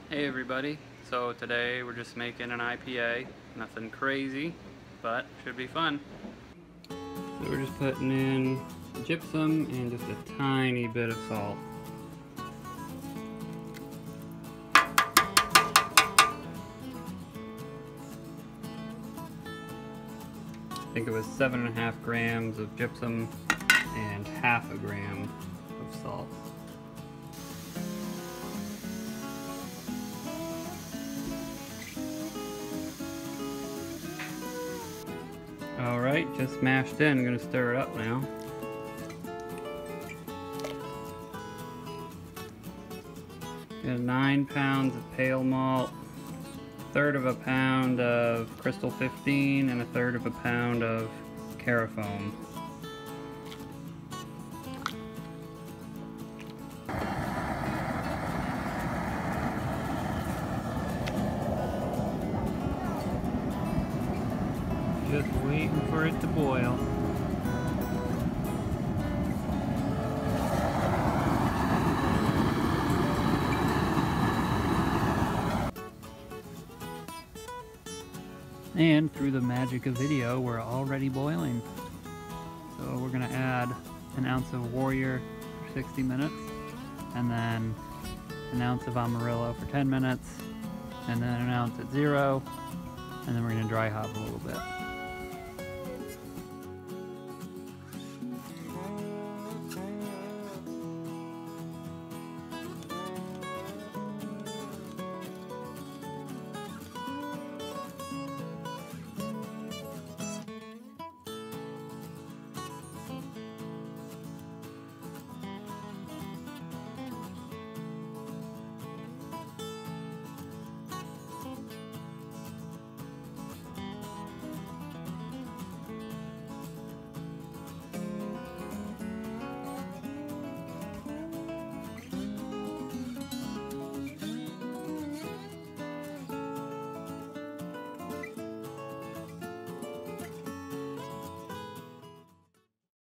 Hey everybody, so today we're just making an IPA, nothing crazy, but should be fun. So we're just putting in gypsum and just a tiny bit of salt. I think it was 7.5 grams of gypsum and half a gram of salt. Alright, just mashed in. I'm going to stir it up now. Got 9 pounds of pale malt, 1/3 of a pound of Crystal 15, and 1/3 of a pound of Carafoam. Just waiting for it to boil. And through the magic of video, we're already boiling. So we're gonna add an ounce of Warrior for 60 minutes, and then an ounce of Amarillo for 10 minutes, and then an ounce at 0, and then we're gonna dry hop a little bit.